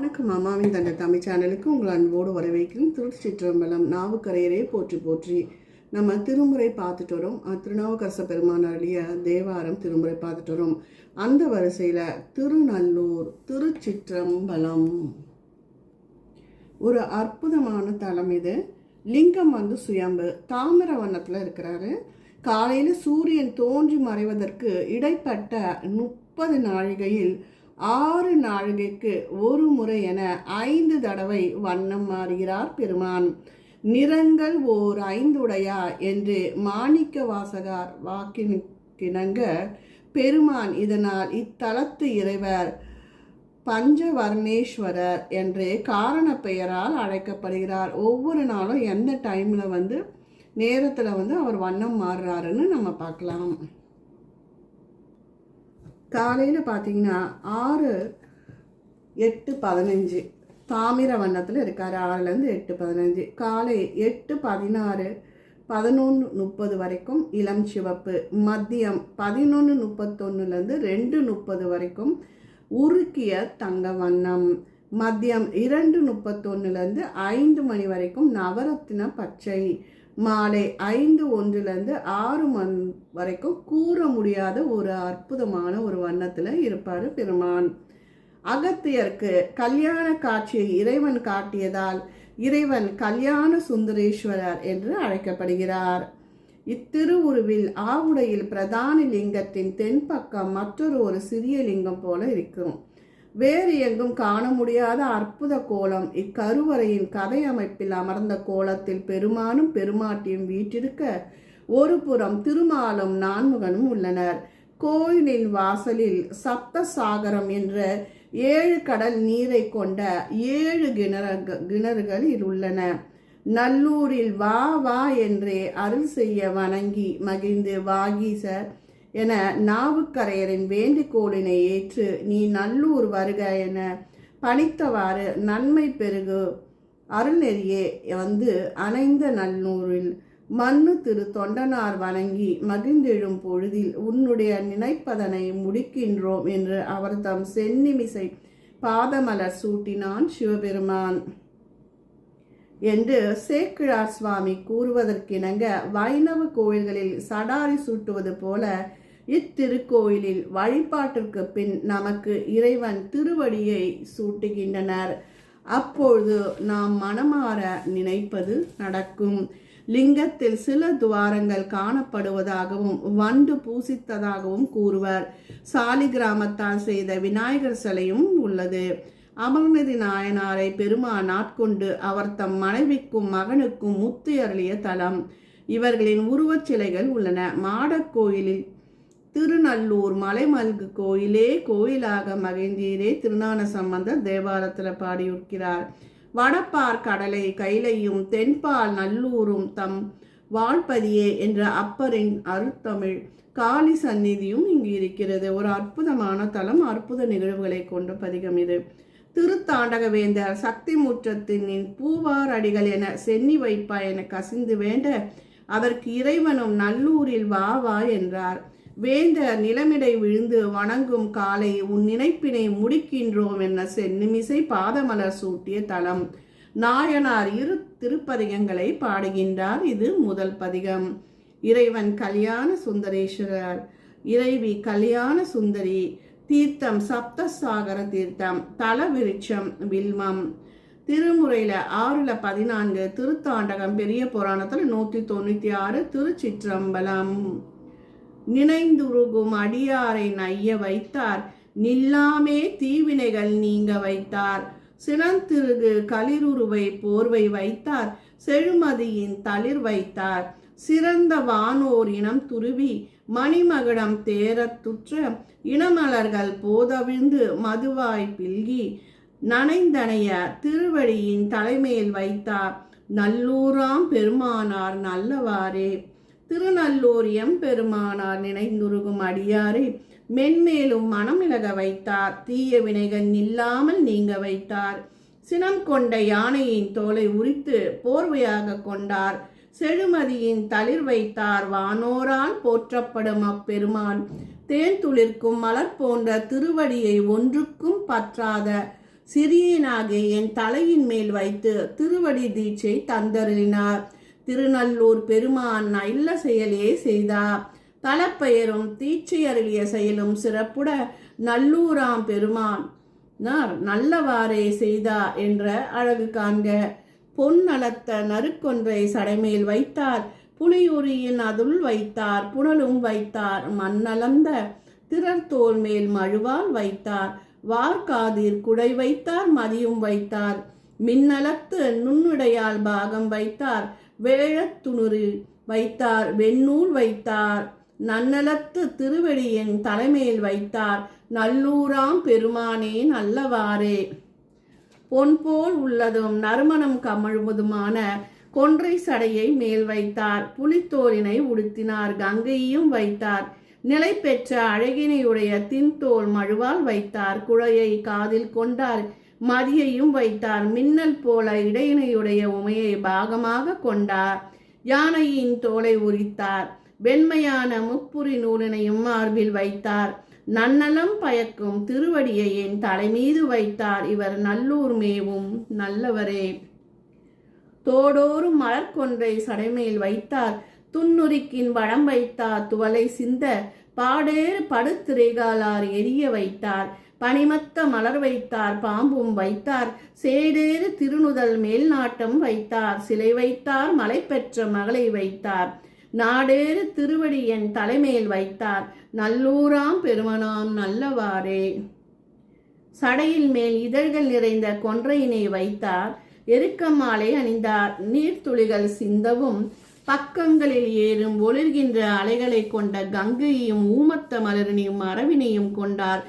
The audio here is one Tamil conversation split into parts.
வணக்கம். அம்மாவின் தங்க தமிழ் சேனலுக்கு உங்கள் அன்போடு வரவேற்கிறேன். திருச்சிற்றம்பலம் நாவுக்கரையரே போற்றி போற்றி. நம்ம திருமுறை பார்த்துட்டு வரோம். திருநாவுக்கரச பெருமானாருடைய தேவாரம் திருமுறை பார்த்துட்டு வரோம். அந்த வரிசையில் திருநல்லூர் திருச்சிற்றம்பலம் ஒரு அற்புதமான தலம். இது லிங்கம் சுயம்பு தாமிர வண்ணத்தில் இருக்கிறாரு. காலையில் சூரியன் தோன்றி மறைவதற்கு இடைப்பட்ட 30 நாழிகையில் 6 நாழிகைக்கு ஒரு முறை என 5 தடவை வண்ணம் மாறுகிறார் பெருமான். நிறங்கள் ஓர் 5 உடையா என்று மாணிக்க வாசகார் வாக்கினுக்கிணங்க பெருமான் இதனால் இத்தலத்து இறைவர் பஞ்சவர்ணேஸ்வரர் என்று காரண பெயரால் அழைக்கப்படுகிறார். ஒவ்வொரு நாளும் எந்த டைமில் நேரத்தில் அவர் வண்ணம் மாறுறாருன்னு நம்ம பார்க்கலாம். காலையில் பார்த்தீங்கன்னா 6:08:15 தாமிர வண்ணத்தில் இருக்கார். 6லேருந்து 8:15. காலை 8:16 11:30 வரைக்கும் இளம் சிவப்பு. மதியம் 11:31லேருந்து 2:30 வரைக்கும் உருக்கிய தங்க வண்ணம். மதியம் 2:31லேருந்து 5 மணி வரைக்கும் நவரத்தின பச்சை. மாலை 5:01லேருந்து 6 மணி வரைக்கும் கூற முடியாத ஒரு அற்புதமான ஒரு வண்ணத்தில் இருப்பார் பெருமான். அகத்தியருக்கு கல்யாண காட்சியை இறைவன் காட்டியதால் இறைவன் கல்யாண சுந்தரேஸ்வரர் என்று அழைக்கப்படுகிறார். இத்திருவுருவில் ஆவுடையில் பிரதான லிங்கத்தின் தென்பக்கம் மற்றொரு ஒரு சிறிய லிங்கம் போல இருக்கும். வேறு எங்கும் காண முடியாத அற்புத கோலம் இக்கருவறையின் கதை அமைப்பில் அமர்ந்த கோலத்தில் பெருமானும் பெருமாட்டியும் வீற்றிருக்க ஒரு புறம் திருமாலும் நான்முகனும் உள்ளனர். கோயிலின் வாசலில் சப்த சாகரம் என்ற 7 கடல் நீரை கொண்ட 7 கிணறுகள் உள்ளன. நல்லூரில் வா வா என்றே அருள் செய்ய வணங்கி மகிழ்ந்து வாகீசர் என நாவுக்கரையரின் வேண்டுகோளினை ஏற்று நீ நல்லூர் வருக என பணித்தவாறு நன்மை பெருகு அருள்நெறியே அணைந்த நல்லூரில் மண்ணு திரு தொண்டனார் வணங்கி மகிழ்ந்தெழும் பொழுதில் உன்னுடைய நினைப்பதனை முடிக்கின்றோம் என்று அவர் தம் சென்னிமிசை பாதமலர் சூட்டினான் சிவபெருமான் என்று சேக்கிழார் சுவாமி கூறுவதற்கிணங்க வைணவ கோயில்களில் சடாரி சூட்டுவது போல இத்திருக்கோயிலில் வழிபாட்டிற்கு பின் நமக்கு இறைவன் திருவடியை சூட்டுகின்றனர். அப்பொழுது நாம் மனமாற நினைப்பது நடக்கும். லிங்கத்தில் சில துவாரங்கள் காணப்படுவதாகவும் வண்டு பூசித்ததாகவும் கூறுவர். சாலி கிராமத்தால் செய்த விநாயகர் சிலையும் உள்ளது. அமர்நதி நாயனாரை பெருமான் ஆட்கொண்டு அவர் தம் மனைவிக்கும் மகனுக்கும் முத்து அருளிய தலம். இவர்களின் உருவச் சிலைகள் உள்ளன. மாடக்கோயிலில் திருநல்லூர் மலைமல்கு கோயிலே கோயிலாக மகிழ்ந்தீரே திருஞான சம்பந்தர் தேவாரத்தில் பாடியிருக்கிறார். வடப்பார் கடலை கைலையும் தென்பால் நல்லூரும் தம் வாழ்பதியே என்ற அப்பரின் அருத்தமிழ் காளி சந்நிதியும் இங்கு இருக்கிறது. ஒரு அற்புதமான தலம், அற்புத நிகழ்வுகளை கொண்ட பதிகம் இது. திருத்தாண்டகவேந்தர் சக்தி முற்றத்தின் பூவார் அடிகள் என சென்னி வைப்பா என கசிந்து வேண்ட அதற்கு இறைவனும் நல்லூரில் வா வா என்றார். வேந்தர் நிலமிடை விழுந்து வணங்கும் காலை உன் நினைப்பினை முடிக்கின்றோம் என சென்னிமிசை பாதமலர் சூட்டிய தலம். நாயனார் 2 திருப்பதிகங்களை பாடுகின்றார். இது முதல் பதிகம். இறைவன் கல்யாண சுந்தரேஸ்வரர், இறைவி கல்யாண சுந்தரி. தீர்த்தம் சப்தசாகர தீர்த்தம். தல விருட்சம் வில்வம். திருமுறையில் 6:14 திருத்தாண்டகம் பெரிய புராணத்தில் 196 திருச்சிற்றம்பலம். நினைந்துருகும் அடியாரை நைய வைத்தார், நில்லாமே தீவினைகள் நீங்க வைத்தார். சினந்திருகு களிருருவை போர்வை வைத்தார், செழுமதியின் தளிர் வைத்தார். சிறந்த வானோர் இனம் துருவி மணிமகுடம் தேரத்துற்ற இனமலர்கள் போதவிழ்ந்து மதுவாய் பில்கி நனைந்தனைய திருவடியின் தலைமையில் வைத்தார். நல்லூராம் பெருமானார் நல்லவாறே. திருநல்லூர் எம் பெருமானார் நினைந்துருகும் அடியாரை மென்மேலும் மனமிளக வைத்தார். தீய வினைகள் நில்லாமல் நீங்க வைத்தார். சினம் கொண்ட யானையின் தோலை உரித்து போர்வையாக கொண்டார். செழுமதியின் தளிர் வைத்தார். வானோரால் போற்றப்படும் அப்பெருமான் தேன் துளிர்க்கும் மலர் போன்ற திருவடியை ஒன்றுக்கும் பற்றாத சிறியனாகி என் தலையின் மேல் வைத்து திருவடி தீட்சை தந்தருளினார். திருநல்லூர் பெருமான் நல்ல செயலே செய்தார். தலப்பெயரும் தீட்சை அருளிய செயலும் சிறப்புட நல்லூராம் பெருமான் நல்லவாறே செய்தார் என்ற அழகு காண்க. பொன் நலத்த நறுக்கொன்றை சடைமேல் வைத்தார், புலியுரியின் அதுள் வைத்தார், புனலும் வைத்தார், மண்ணளந்த திறத்தோல் மேல் மழுவால் வைத்தார், வார்காதிர் குடை வைத்தார், மதியும் வைத்தார், மின்னலத்து நுண்ணுடையால் பாகம் வைத்தார், வேழத்துணுறு வைத்தார், வெண்ணூல் வைத்தார், நன்னலத்து திருவடியின் தலைமேல் வைத்தார், நல்லூராம் பெருமானே நல்லவாறே. பொன் போல் உள்ளதும் நறுமணம் கமழுவதுமான கொன்றை சடையை மேல் வைத்தார், புலித்தோலினை உடுத்தினார், கங்கையும் வைத்தார், நிலை பெற்ற அழகினையுடைய தின்தோல் மழுவால் வைத்தார், குழையை காதில் கொண்டார், மதியையும் வைத்தார், மின்னல் போல இடையினையுடைய உமையை பாகமாக கொண்டார், யானையின் தோலை உரித்தார், வெண்மையான முப்புரி நூலினையும் மார்பில் வைத்தார், நன்னலம் பயக்கும் திருவடியை என் தலைமீது வைத்தார், இவர் நல்லூர் மேவும் நல்லவரே. தோடோறும் மலர்கொன்றை சடைமேல் வைத்தார், துன்னுரிக்கின் வடம் வைத்தார், துவலை சிந்த பாடேறு படுத்திரைகாலார் எரிய வைத்தார், பனிமத்த மலர் வைத்தார், பாம்பும் வைத்தார், சேடேறு திருநுதல் மேல் நாட்டம் வைத்தார், சிலை வைத்தார், மலை பெற்ற மகளை வைத்தார், நாடேறு திருவடி என் தலைமேல் வைத்தார், நல்லூராம் பெருமனாம் நல்லவாறே. சடையில் மேல் இதழ்கள் நிறைந்த கொன்றையினை வைத்தார், எருக்க மாலை அணிந்தார், நீர்த்துளிகள் சிந்தவும் பக்கங்களில் ஏறும் ஒளிர்கின்ற அலைகளை கொண்ட கங்கையையும் ஊமத்த மலரினையும் அரவினையும் கொண்டார்,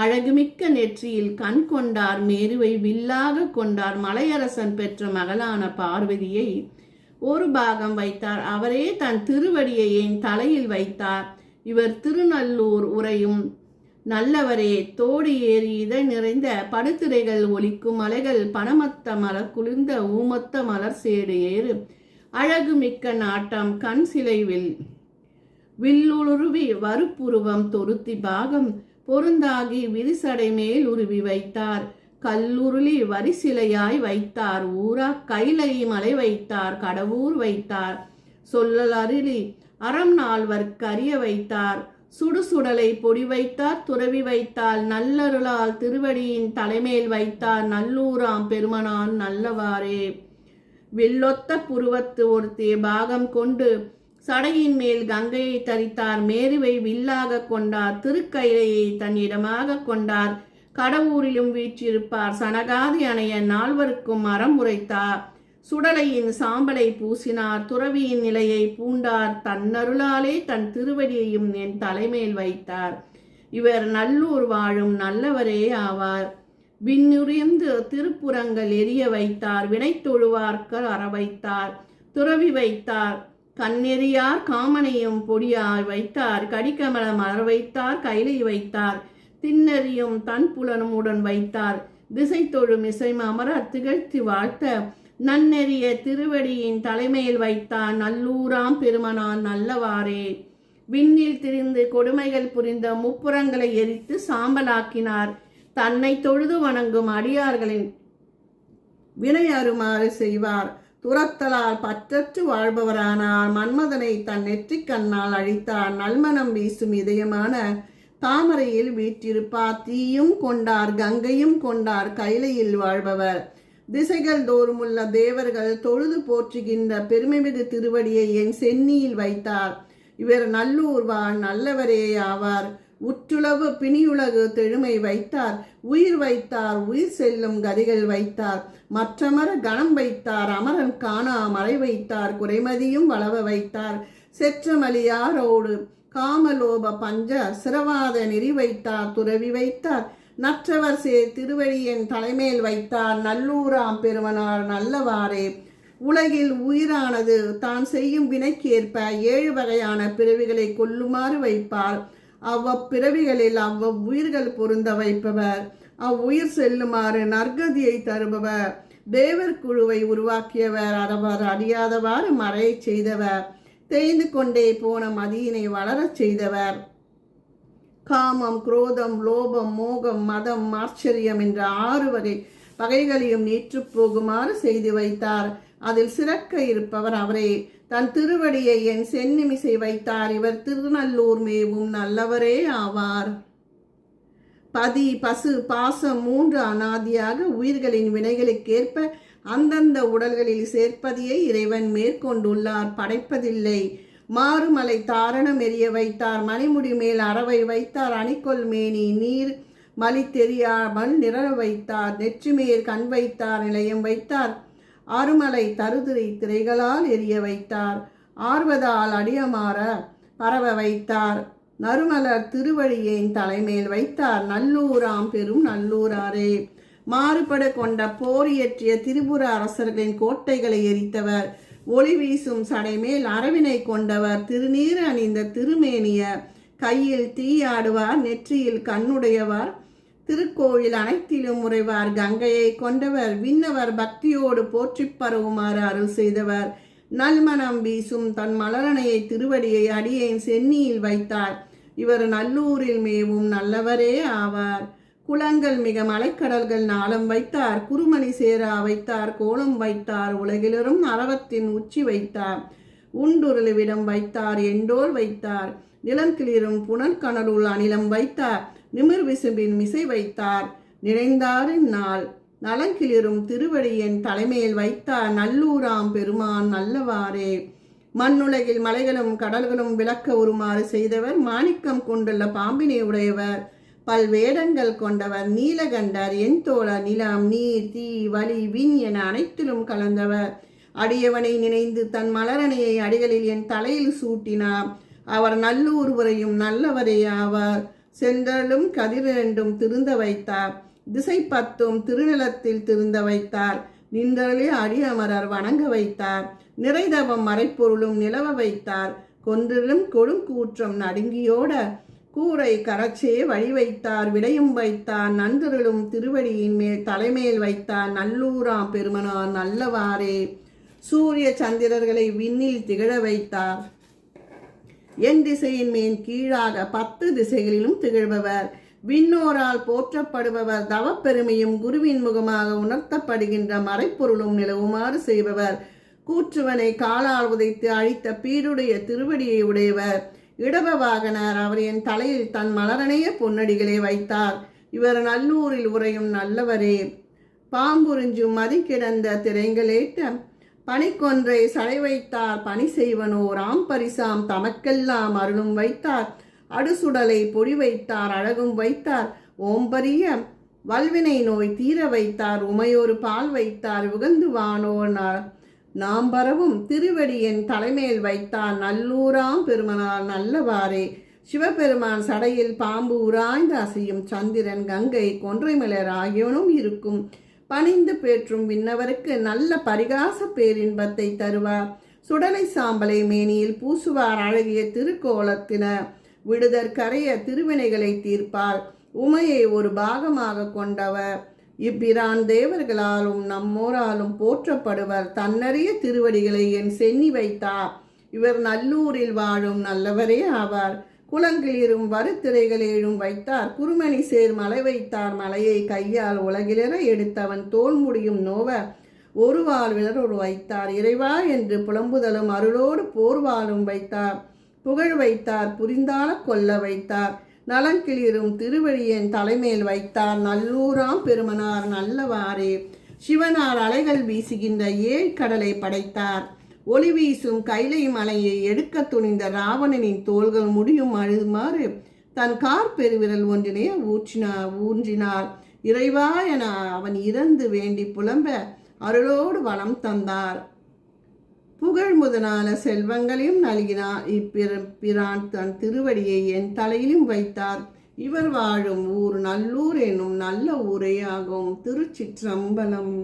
அழகுமிக்க நெற்றியில் கண் கொண்டார், மேருவை வில்லாக கொண்டார், மலையரசன் பெற்ற மகளான பார்வதியை ஒரு பாகம் வைத்தார், அவரே தன் திருவடியை என் தலையில் வைத்தார், இவர் திருநல்லூர் உரையும் நல்லவரே. தோடு ஏறி இதழ் நிறைந்த படுத்திரைகள் ஒலிக்கும் மலைகள், பனமத்த மலர் குளிர்ந்த ஊமத்த மலர் சேடு ஏறு, அழகு மிக்க நாட்டம் கண் சிலைவில் வில்லுருவி வறுப்புருவம் தொருத்தி பாகம் பொருந்தாகி விரிசடை மேல் உருவி வைத்தார், கல்லுருளி வரிசிலையாய் வைத்தார், ஊரா கைலை மலை வைத்தார், கடவுர் வைத்தார், சொல்லல் அருளி அறம் நால்வர் கரிய வைத்தார், சுடுசுடலை பொடி வைத்தார், துறவி வைத்தால், நல்லருளால் திருவடியின் தலைமேல் வைத்தார், நல்லூராம் பெருமனான் நல்லவாறே. வெள்ளொத்த புருவத்து ஒருத்தே பாகம் கொண்டு சடையின் மேல் கங்கையை தரித்தார், மேருவை வில்லாக கொண்டார், திருக்கைலையை தன் இடமாக கொண்டார், கடவுரிலும் வீற்றிருப்பார், சனகாதி அணைய நால்வருக்கும் அறம் உரைத்தார், சுடலையின் சாம்பலை பூசினார், துறவியின் நிலையை பூண்டார், தன்னருளாலே தன் திருவடியையும் என் தலைமேல் வைத்தார், இவர் நல்லூர் வாழும் நல்லவரே ஆவார். விண்ணுறிந்து திருப்புறங்கள் எரிய வைத்தார், வினை தொழுவார்கள் அற வைத்தார், துறவி வைத்தார், கண்ணெறியார் காமனையும் பொடியாய் வைத்தார், கடிக்கமல மலர் வைத்தார், கைலை வைத்தார், திண்ணறியும் தன் புலனும் உடன் வைத்தார், திசை தொழும் இசைம அமர திகழ்த்தி வாழ்த்த நன்னெறிய திருவடியின் தலைமையில் வைத்தார், நல்லூராம் பெருமனான் நல்லவாறே. விண்ணில் திரிந்து கொடுமைகள் புரிந்த முப்புறங்களை எரித்து சாம்பலாக்கினார், தன்னை தொழுது வணங்கும் அடியார்களின் வினையறுமாறு செய்வார், துரத்தலால் பற்றற்று வாழ்பவரானார், மன்மதனை தன் நெற்றிக் கண்ணால் அழித்தார், நல்மனம் வீசும் இதயமான தாமரையில் வீற்றிருப்பார், தீயும் கொண்டார், கங்கையும் கொண்டார், கைலையில் வாழ்பவர், திசைகள் தோறுமுள்ள தேவர்கள் தொழுது போற்றுகின்ற பெருமைமிகு திருவடியை என் சென்னியில் வைத்தார், இவர் நல்லூர் வாழ் நல்லவரே ஆவார். உற்றுளவு பிணியுலகு தெழுமை வைத்தார், உயிர் வைத்தார், உயிர் செல்லும் கதிகள் வைத்தார், மற்றமர கணம் வைத்தார், அமரன் காணா மறை வைத்தார், குறைமதியும் வளவ வைத்தார், செற்றமலியாரோடு காமலோப பஞ்ச சிரவாத நெறி வைத்தார், துறவி வைத்தார், நற்றவர் சேர் திருவடியின் தலைமேல் வைத்தார், நல்லூராம் பெருமனார் நல்லவாறே. உலகில் உயிரானது தான் செய்யும் வினைக்கேற்ப 7 வகையான பிறவிகளை கொல்லுமாறு வைப்பார், அவ்விறவிகளில் உயிர்கள் பொருந்த வைப்பவர், அவ்வுயிர் செல்லுமாறு நற்கதியை தருபவர், தேவர் குழுவை உருவாக்கியவர், அவர் அறியாதவாறு மறையை செய்தவர், தேய்ந்து கொண்டே போன மதியினை வளரச் செய்தவர், காமம், குரோதம், லோபம், மோகம், மதம், ஆச்சரியம் என்ற 6 வகை பகைகளையும் நீற்று போகுமாறு செய்து வைத்தார். அதில் சிறக்க இருப்பவர் அவரே. தன் திருவடியை என் சென்னிமிசை வைத்தார். இவர் திருநல்லூர் மேவும் நல்லவரே ஆவார். பதி பசு பாசம் மூன்று அனாதியாக உயிர்களின் வினைகளுக்கேற்ப அந்தந்த உடல்களில் சேர்ப்பதியை இறைவன் மேற்கொண்டுள்ளார், படைப்பதில்லை. மாறுமலை தாரணம் எரிய வைத்தார். மணிமுடி மேல் அறவை வைத்தார். அணிக்கொள் மேனி நீர் மலி தெரியாமல் நிற வைத்தார். நெற்றிமேல் கண் வைத்தார். நிலையம் வைத்தார். ஆறுமலை தருதிரை திரைகளால் எரிய வைத்தார். ஆர்வதால் அடியமாற பரவ வைத்தார். நறுமலர் திருவடியேன் தலைமேல் வைத்தார். நல்லூராம் பெரும் நல்லூராரே. மாறுபட கொண்ட போர் இயற்றிய திரிபுர அரசர்களின் கோட்டைகளை எரித்தவர். ஒளி வீசும் சடைமேல் அரவினை கொண்டவர். திருநீர் அணிந்த திருமேனிய கையில் தீயாடுவார். நெற்றியில் கண்ணுடையவர். திருக்கோயில் அனைத்திலும் உறைவார். கங்கையை கொண்டவர். விண்ணவர் பக்தியோடு போற்றி பரவுமாறு அருள் செய்தவர். நல்மனம் வீசும் தன் மலரணையை திருவடியை அடியேன் சென்னியில் வைத்தார். இவர் நல்லூரில் மேவும் நல்லவரே ஆவார். குளங்கள் மிக மலைக்கடல்கள் நாளம் வைத்தார். குறுமணி சேரா வைத்தார். கோலம் வைத்தார். உலகிலரும் அரவத்தின் உச்சி வைத்தார். உண்டுருளிவிடம் வைத்தார். எண்டோல் வைத்தார். நிலங்கிளிரும் புனல் கனலுள் அனிலம் வைத்தார். நிமிர் விசும்பின் மிசை வைத்தார். நிறைந்தாரின் நாள் நலங்கிளிரும் திருவடியின் தலைமையில் வைத்தார். நல்லூராம் பெருமான் நல்லவாறே. மண்ணுலகில் மலைகளும் கடல்களும் விளக்க உருமாறு செய்தவர். மாணிக்கம் கொண்டுள்ள பாம்பினை உடையவர். பல்வேடங்கள் கொண்டவர். நீலகண்டர். என் தோழர். நிலம் நீர் தீ வலி விண் என அனைத்திலும் கலந்தவர். அடியவனை நினைந்து தன் மலரணையை அடிகளில் என் தலையில் சூட்டினார். அவர் நல்லூர் உரையும் நல்லவரே ஆவார். சென்றலும் கதிரிரண்டும் திருந்த வைத்தார். திசை பத்தும் திருநிலத்தில் திருந்த வைத்தார். நின்றலே அடியமரர் வணங்க வைத்தார். நிறைதவம் மறைப்பொருளும் நிலவ வைத்தார். கொன்றிலும் கொடுங்கூற்றம் நடுங்கியோட கூரை கரச்சே வழி வைத்தார். விடையும் வைத்தார். நன்றிலும் திருவடியின் மேல் தலைமேல் வைத்தார். நல்லூராம் பெருமனார் நல்லவாறே. சூரிய சந்திரர்களை விண்ணில் திகழ வைத்தார். என் திசையின் மேல் கீழாக 10 திசைகளிலும் திகழ்பவர். விண்ணோரால் போற்றப்படுபவர். தவப்பெருமையும் குருவின் முகமாக உணர்த்தப்படுகின்ற மறைப்பொருளும் நிலவுமாறு செய்பவர். கூற்றுவனை காலால் உதைத்து அழித்த பீடுடைய திருவடியை உடையவர். இடப வாகனர். அவர் என் தலையில் தன் மலரணைய பொன்னடிகளை வைத்தார். இவர் நல்லூரில் உரையும் நல்லவரே. பாம்புறிஞ்சும் மதி கிடந்த திரைங்களேட்ட பனிக்கொன்றை சடை வைத்தார். பணி செய்வனோர் ஆம் பரிசாம் தமக்கெல்லாம் அருளும் வைத்தார். அடுசுடலை பொடி வைத்தார். அழகும் வைத்தார். ஓம்பரிய வல்வினை நோய் தீர வைத்தார். உமையொரு பால் வைத்தார். உகந்து வானோர் நாம் பரவும் திருவடியின் தலைமேல் வைத்தார். நல்லூராம் பெருமனார் நல்லவாறே. சிவபெருமான் சடையில் பாம்பு உராய்ந்து அசையும் சந்திரன் கங்கை கொன்றைமலர் ஆகியோனும் இருக்கும். பணிந்து பேற்றும் விண்ணவருக்கு நல்ல பரிகாச பேரின்பத்தை தருவார். சுடலை சாம்பலை மேனியில் பூசுவார். அழகிய திருக்கோலத்தின விடுதற் கரைய திருவினைகளை தீர்ப்பார். உமையை ஒரு பாகமாக கொண்டவர். இப்பிரான் தேவர்களாலும் நம்மோராலும் போற்றப்படுவர். தன்னறிய திருவடிகளை என் சென்னி வைத்தார். இவர் நல்லூரில் வாழும் நல்லவரே ஆவார். குளங்களிரும் வருத்திரைகளேழும் வைத்தார். குறுமணி சேர் மலை வைத்தார். மலையை கையால் உலகிலர எடுத்தவன் தோல் முடியும் நோவ ஒரு வாழ்விலர் ஒரு வைத்தார். இறைவா என்று புலம்புதலும் அருளோடு போர்வாலும் வைத்தார். புகழ் வைத்தார். புரிந்தால கொல்ல வைத்தார். நலங்கிளிரும் திருவடியின் தலைமேல் வைத்தார். நல்லூராம் பெருமனார் நல்லவாறே. சிவனார் அலைகள் வீசுகின்ற ஏழ்கடலை படைத்தார். ஒளி வீசும் கைலை மலையை எடுக்க துணிந்த ராவணனின் தோள்கள் முடியும் அழுமாறு தன் கார் பெருவிரல் ஒன்றினை ஊன்றினார். இறைவா என அவன் இறந்து வேண்டி புலம்ப அருளோடு வளம் தந்தார். புகழ் முதலான செல்வங்களையும் நல்கினார். இப்பிரான் தன் திருவடியை என் தலையிலும் வைத்தார். இவர் வாழும் ஊர் நல்லூர் என்னும் நல்ல ஊரே ஆகும். திருச்சிற்றம்பலம்.